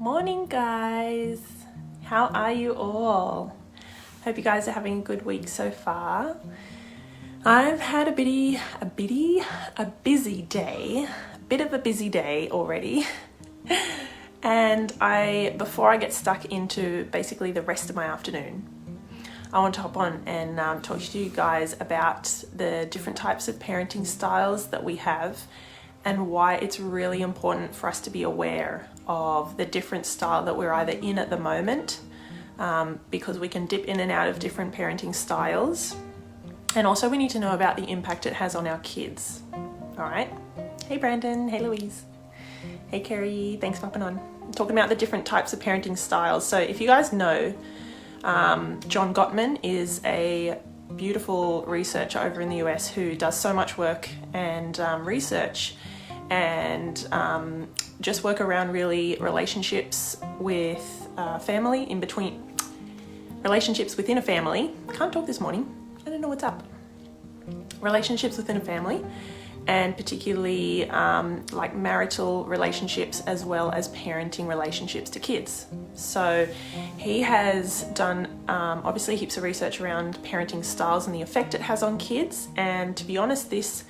Morning guys, how are you all? Hope you guys are having a good week so far. I've had a busy day, a bit of a busy day already. And before I get stuck into basically the rest of my afternoon, I want to hop on and talk to you guys about the different types of parenting styles that we have and why it's really important for us to be aware of the different style that we're either in at the moment, because we can dip in and out of different parenting styles. And also we need to know about the impact it has on our kids. All right. Hey Brandon, hey Louise, hey Carrie, thanks for hopping on. I'm talking about the different types of parenting styles. So if you guys know, John Gottman is a beautiful researcher over in the US who does so much work and research and just work around really relationships with family, in between relationships within a family. Can't talk this morning, I don't know what's up. Relationships within a family, and particularly like marital relationships as well as parenting relationships to kids. So he has done obviously heaps of research around parenting styles and the effect it has on kids, and to be honest, this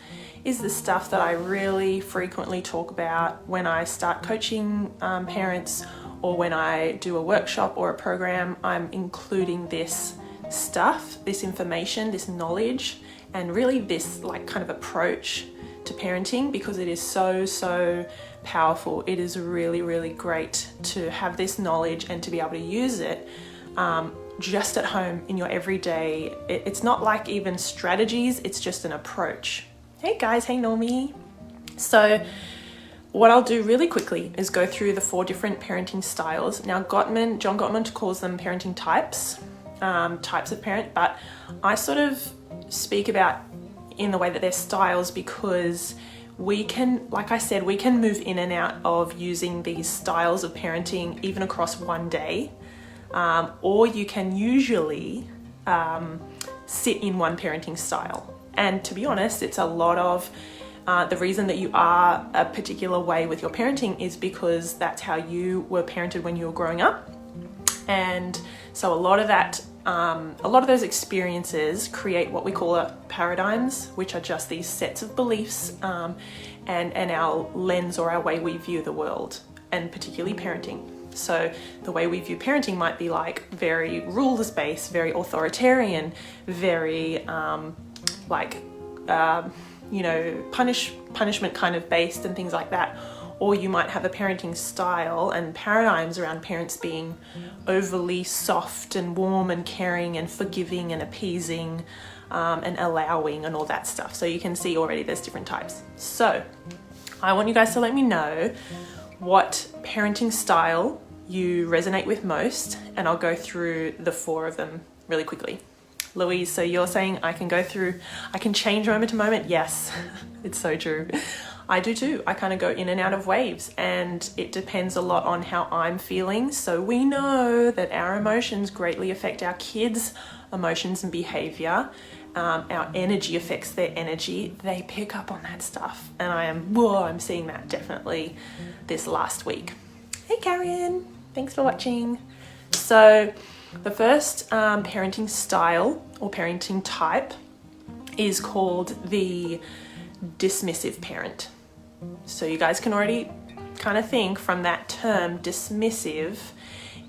is the stuff that I really frequently talk about when I start coaching parents, or when I do a workshop or a program. I'm including this stuff, this information, this knowledge, and really this like kind of approach to parenting, because it is so powerful. It is really great to have this knowledge and to be able to use it just at home in your everyday. It's not like even strategies, it's just an approach. Hey guys, hey Normie. So what I'll do really quickly is go through the 4 different parenting styles. Now John Gottman calls them parenting types, types of parent, but I sort of speak about in the way that they're styles because we can, like I said, we can move in and out of using these styles of parenting even across one day, or you can usually sit in one parenting style. And to be honest, it's a lot of the reason that you are a particular way with your parenting is because that's how you were parented when you were growing up. And so a lot of that, a lot of those experiences create what we call paradigms, which are just these sets of beliefs and our lens or our way we view the world, and particularly parenting. So the way we view parenting might be like very rules-based, very authoritarian, very punishment kind of based and things like that. Or you might have a parenting style and paradigms around parents being overly soft and warm and caring and forgiving and appeasing and allowing and all that stuff. So you can see already there's different types. So I want you guys to let me know what parenting style you resonate with most, and I'll go through the 4 of them really quickly. Louise, so you're saying I can change moment to moment? Yes, it's so true. I do too. I kind of go in and out of waves, and it depends a lot on how I'm feeling. So we know that our emotions greatly affect our kids' emotions and behavior. Our energy affects their energy. They pick up on that stuff, and I'm seeing that definitely this last week. Hey Karen, thanks for watching. So the first parenting style or parenting type is called the dismissive parent. So you guys can already kind of think from that term, dismissive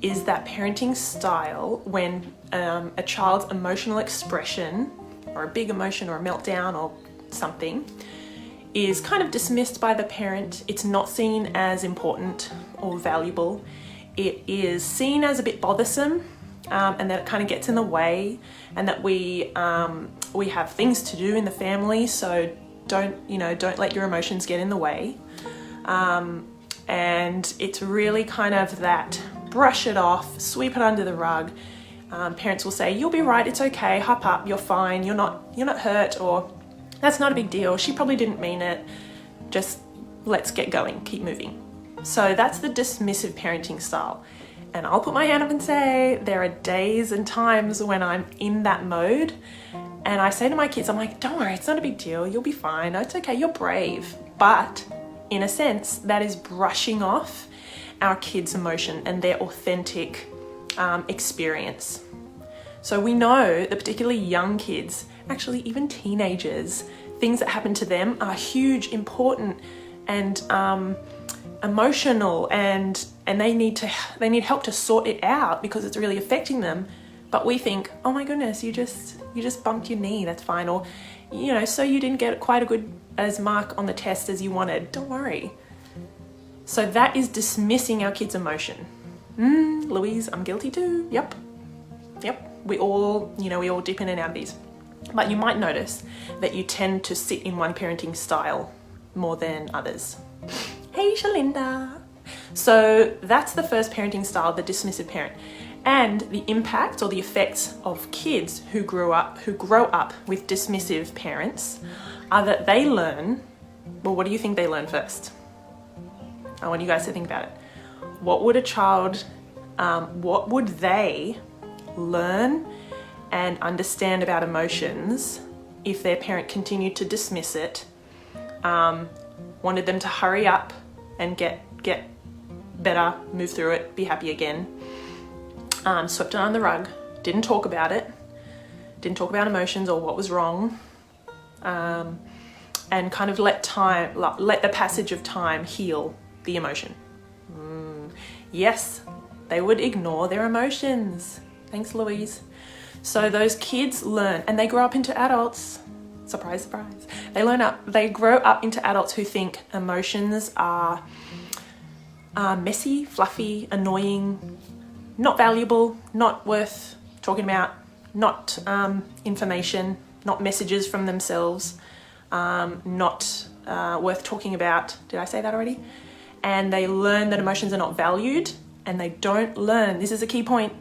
is that parenting style when a child's emotional expression, or a big emotion or a meltdown or something, is kind of dismissed by the parent. It's not seen as important or valuable. It is seen as a bit bothersome, and that it kind of gets in the way, and that we have things to do in the family, so don't let your emotions get in the way. And it's really kind of that brush it off, sweep it under the rug. Parents will say, you'll be right, it's okay, hop up, you're fine, you're not hurt, or that's not a big deal, she probably didn't mean it, just let's get going, keep moving. So that's the dismissive parenting style. And I'll put my hand up and say there are days and times when I'm in that mode, and I say to my kids, I'm like, don't worry, it's not a big deal, you'll be fine, it's okay, you're brave. But in a sense, that is brushing off our kids' emotion and their authentic experience. So we know that particularly young kids, actually even teenagers, things that happen to them are huge, important, and emotional, and they need help to sort it out because it's really affecting them. But we think, oh my goodness, you just bumped your knee, that's fine, or so you didn't get quite a good as mark on the test as you wanted. Don't worry. So that is dismissing our kids' emotion. Louise, I'm guilty too. Yep. We all dip in and out of these. But you might notice that you tend to sit in one parenting style more than others. Hey, Shalinda. So that's the first parenting style, the dismissive parent. And the impact or the effects of kids who grow up with dismissive parents are that they learn, well, what do you think they learn first? I want you guys to think about it. What would they learn and understand about emotions if their parent continued to dismiss it, wanted them to hurry up and get better, move through it, be happy again, swept it under the rug, didn't talk about it, didn't talk about emotions or what was wrong, and kind of let the passage of time heal the emotion. Yes, they would ignore their emotions. Thanks, Louise. So those kids learn, and they grow up into adults. Surprise, surprise. They grow up into adults who think emotions are messy, fluffy, annoying, not valuable, not worth talking about, not information, not messages from themselves, not worth talking about. Did I say that already? And they learn that emotions are not valued, and they don't learn, this is a key point,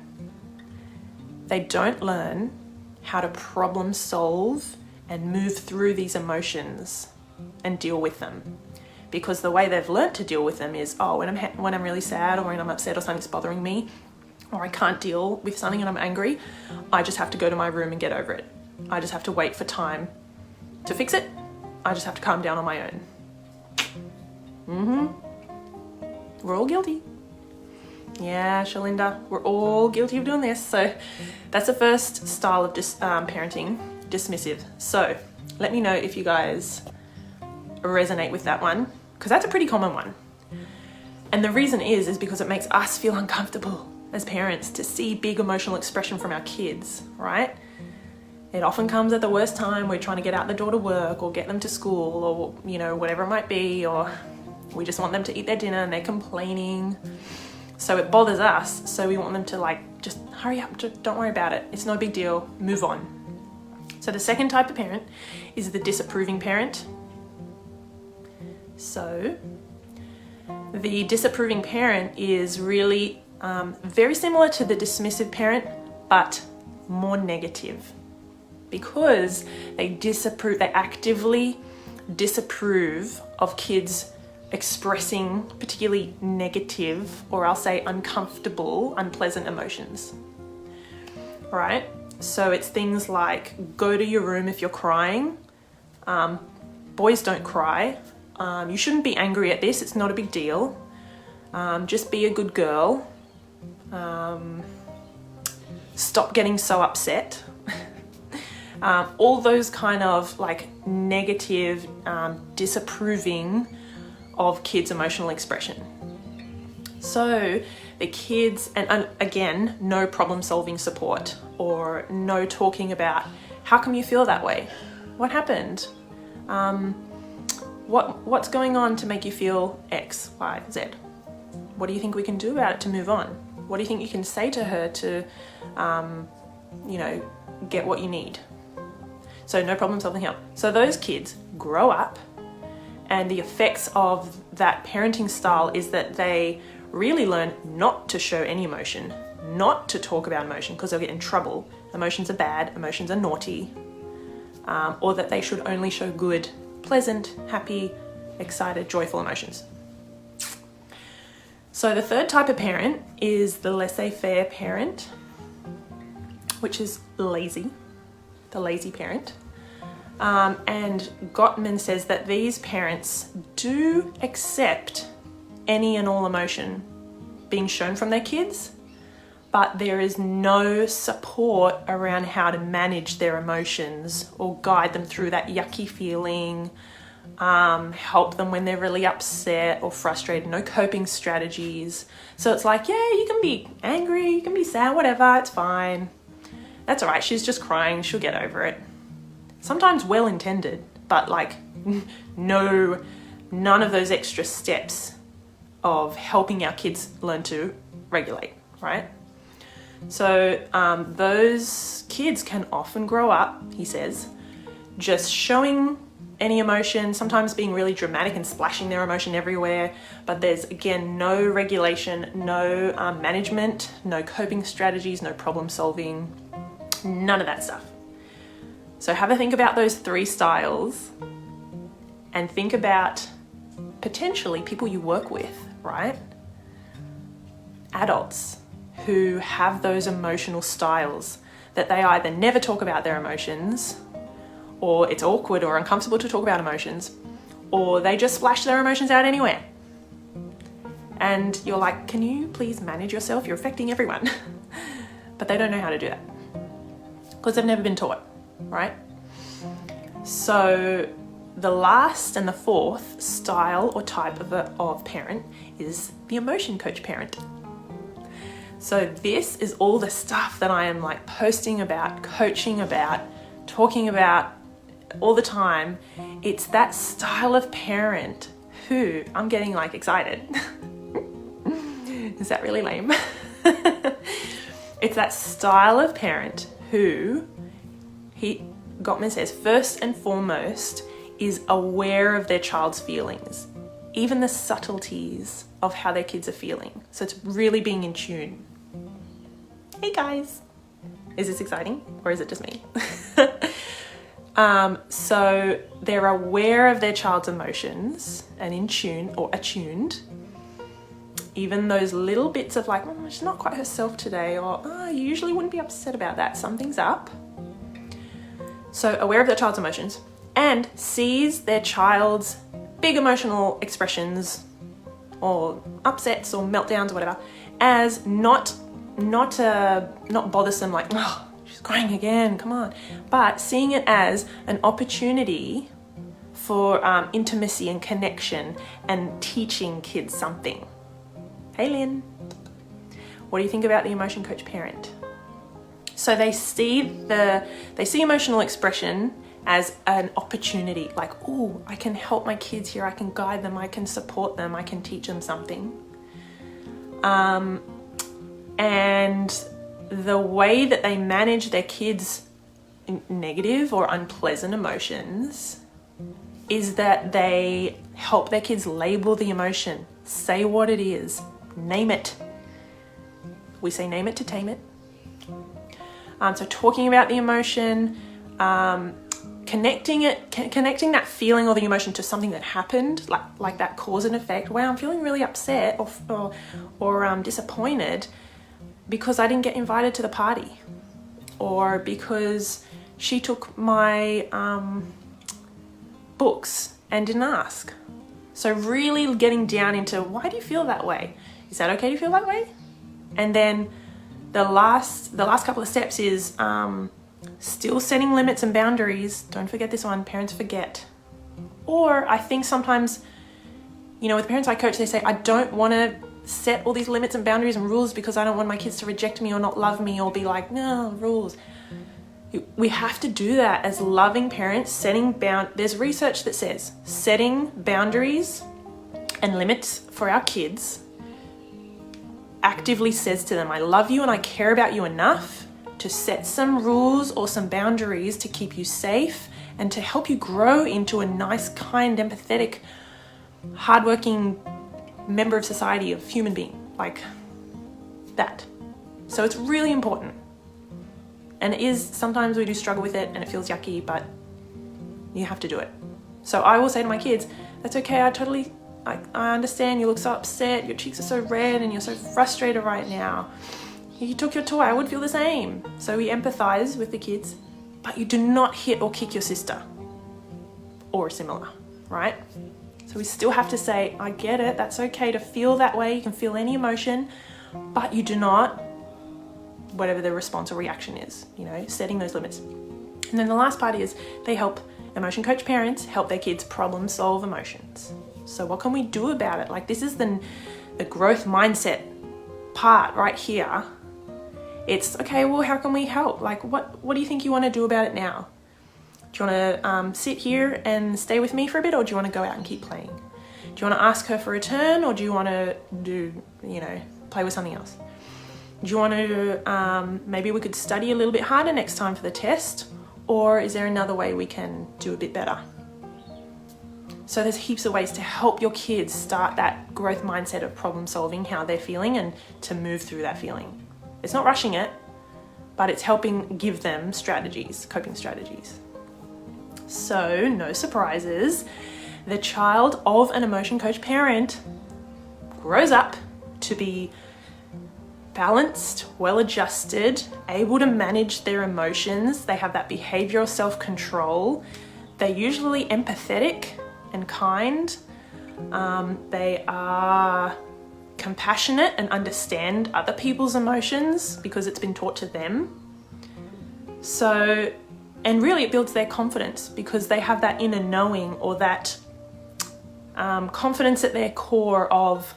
they don't learn how to problem solve and move through these emotions and deal with them. Because the way they've learnt to deal with them is, when I'm really sad, or when I'm upset, or something's bothering me, or I can't deal with something and I'm angry, I just have to go to my room and get over it. I just have to wait for time to fix it. I just have to calm down on my own. We're all guilty. Yeah, Shalinda, we're all guilty of doing this. So that's the first style of parenting, dismissive. So let me know if you guys resonate with that one, because that's a pretty common one. And the reason is because it makes us feel uncomfortable as parents to see big emotional expression from our kids, right? It often comes at the worst time. We're trying to get out the door to work or get them to school, or whatever it might be, or we just want them to eat their dinner and they're complaining. So it bothers us. So we want them to just hurry up, don't worry about it. It's no big deal, move on. So the second type of parent is the disapproving parent. So the disapproving parent is really very similar to the dismissive parent, but more negative, because they actively disapprove of kids expressing particularly negative, or I'll say uncomfortable, unpleasant emotions, right? So it's things like, go to your room if you're crying. Boys don't cry. You shouldn't be angry at this. It's not a big deal. Just be a good girl. Stop getting so upset. All those kind of negative, disapproving of kids' emotional expression. So the kids, and again, no problem solving support, or no talking about, how come you feel that way? What happened? What's going on to make you feel X, Y, Z? What do you think we can do about it to move on? What do you think you can say to her to, get what you need? So no problem solving help. So those kids grow up, and the effects of that parenting style is that they really learn not to show any emotion, not to talk about emotion, because they'll get in trouble. Emotions are bad, emotions are naughty, or that they should only show good, pleasant, happy, excited, joyful emotions. So the third type of parent is the laissez-faire parent, which is lazy, the lazy parent. And Gottman says that these parents do accept any and all emotion being shown from their kids, but there is no support around how to manage their emotions or guide them through that yucky feeling, help them when they're really upset or frustrated, no coping strategies. So it's like, yeah, you can be angry, you can be sad, whatever, it's fine. That's all right, she's just crying, she'll get over it. Sometimes well-intended, but like none of those extra steps of helping our kids learn to regulate, right? So those kids can often grow up, he says, just showing any emotion, sometimes being really dramatic and splashing their emotion everywhere, but there's again no regulation, no management, no coping strategies, no problem solving, none of that stuff. So have a think about those 3 styles and think about potentially people you work with, right? Adults who have those emotional styles that they either never talk about their emotions, or it's awkward or uncomfortable to talk about emotions, or they just splash their emotions out anywhere. And you're like, can you please manage yourself? You're affecting everyone. But they don't know how to do that because they've never been taught, right? So the last and the 4th style or type of parent is the emotion coach parent. So this is all the stuff that I am like posting about, coaching about, talking about all the time. It's that style of parent who, I'm getting like excited. Is that really lame? It's that style of parent who, Gottman says, first and foremost is aware of their child's feelings, even the subtleties of how their kids are feeling. So it's really being in tune. Hey guys, is this exciting or is it just me? So they're aware of their child's emotions and in tune or attuned. Even those little bits of like, oh, she's not quite herself today, or oh, you usually wouldn't be upset about that, something's up. So aware of their child's emotions and sees their child's big emotional expressions or upsets or meltdowns or whatever as not bothersome, like, oh, she's crying again, come on, but seeing it as an opportunity for intimacy and connection and teaching kids something. Hey Lynn, what do you think about the emotion coach parent? So they see emotional expression as an opportunity, like, oh, I can help my kids here, I can guide them, I can support them, I can teach them something. And the way that they manage their kids' negative or unpleasant emotions is that they help their kids label the emotion, say what it is, name it. We say name it to tame it. So talking about the emotion, connecting that feeling or the emotion to something that happened, like that cause and effect. Wow, I'm feeling really upset or disappointed because I didn't get invited to the party, or because she took my books and didn't ask. So really getting down into, why do you feel that way? Is that okay to feel that way? And then the last couple of steps is still setting limits and boundaries. Don't forget this one, parents forget. Or I think sometimes, with parents I coach, they say, I don't want to set all these limits and boundaries and rules because I don't want my kids to reject me or not love me or be like, no, rules. We have to do that as loving parents, there's research that says setting boundaries and limits for our kids actively says to them, I love you and I care about you enough to set some rules or some boundaries to keep you safe and to help you grow into a nice, kind, empathetic, hardworking member of society, of human being, like that. So it's really important. And it is, sometimes we do struggle with it and it feels yucky, but you have to do it. So I will say to my kids, that's okay, I understand you look so upset, your cheeks are so red and you're so frustrated right now. You took your toy, I would feel the same. So we empathize with the kids, but you do not hit or kick your sister or similar, right? So we still have to say, I get it, that's okay to feel that way, you can feel any emotion, but you do not, whatever the response or reaction is, you know, setting those limits. And then the last part is they help emotion coach parents help their kids problem solve emotions. So what can we do about it? Like, this is the growth mindset part right here. It's okay, well, how can we help? Like, what do you think you want to do about it now? Do you want to sit here and stay with me for a bit, or do you want to go out and keep playing? Do you want to ask her for a turn, or do you want to play with something else? Do you want to, maybe we could study a little bit harder next time for the test, or is there another way we can do a bit better? So there's heaps of ways to help your kids start that growth mindset of problem solving, how they're feeling, and to move through that feeling. It's not rushing it, but it's helping give them strategies, coping strategies. So, no surprises, the child of an emotion coach parent grows up to be balanced, well-adjusted, able to manage their emotions. They have that behavioral self-control. They're usually empathetic and kind. They are compassionate and understand other people's emotions because it's been taught to them. So, and really it builds their confidence because they have that inner knowing, or that confidence at their core of,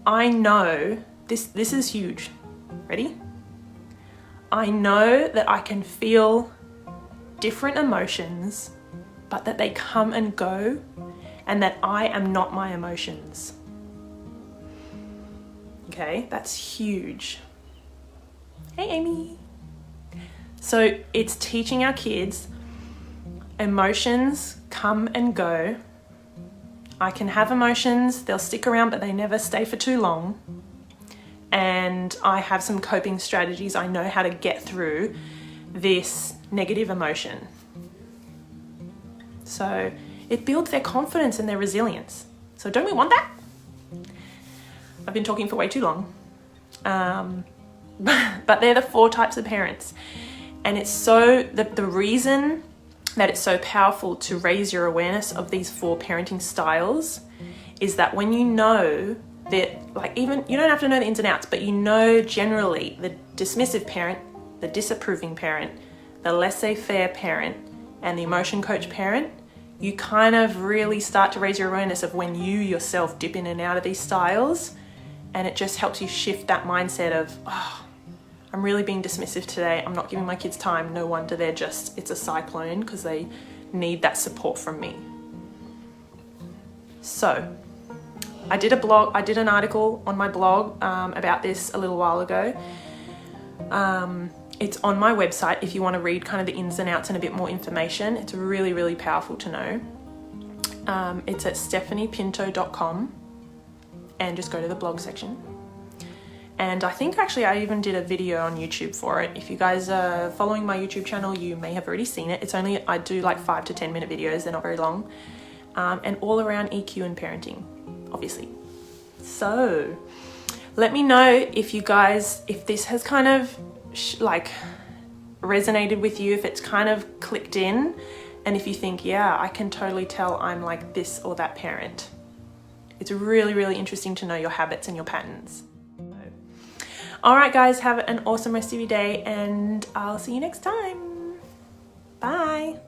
I know, this is huge. Ready? I know that I can feel different emotions, but that they come and go, and that I am not my emotions. Okay, that's huge. Hey, Amy. So it's teaching our kids emotions come and go. I can have emotions, they'll stick around, but they never stay for too long. And I have some coping strategies. I know how to get through this negative emotion. So it builds their confidence and their resilience. So don't we want that? I've been talking for way too long. But they're the 4 types of parents. And it's so, the reason that it's so powerful to raise your awareness of these 4 parenting styles is that when you know that, like, even, you don't have to know the ins and outs, but you know generally the dismissive parent, the disapproving parent, the laissez faire parent, and the emotion coach parent, you kind of really start to raise your awareness of when you yourself dip in and out of these styles, and it just helps you shift that mindset of, oh, I'm really being dismissive today, I'm not giving my kids time, no wonder it's a cyclone, because they need that support from me. So, I did an article on my blog about this a little while ago. It's on my website if you want to read kind of the ins and outs and a bit more information. It's really, really powerful to know. It's at stephaniepinto.com, and just go to the blog section. And I think actually I even did a video on YouTube for it. If you guys are following my YouTube channel, you may have already seen it. I do like 5 to 10 minute videos, they're not very long. And all around EQ and parenting, obviously. So let me know if this has kind of resonated with you, if it's kind of clicked in, and if you think, yeah, I can totally tell I'm like this or that parent. It's really, really interesting to know your habits and your patterns. All right, guys, have an awesome rest of your day, and I'll see you next time. Bye.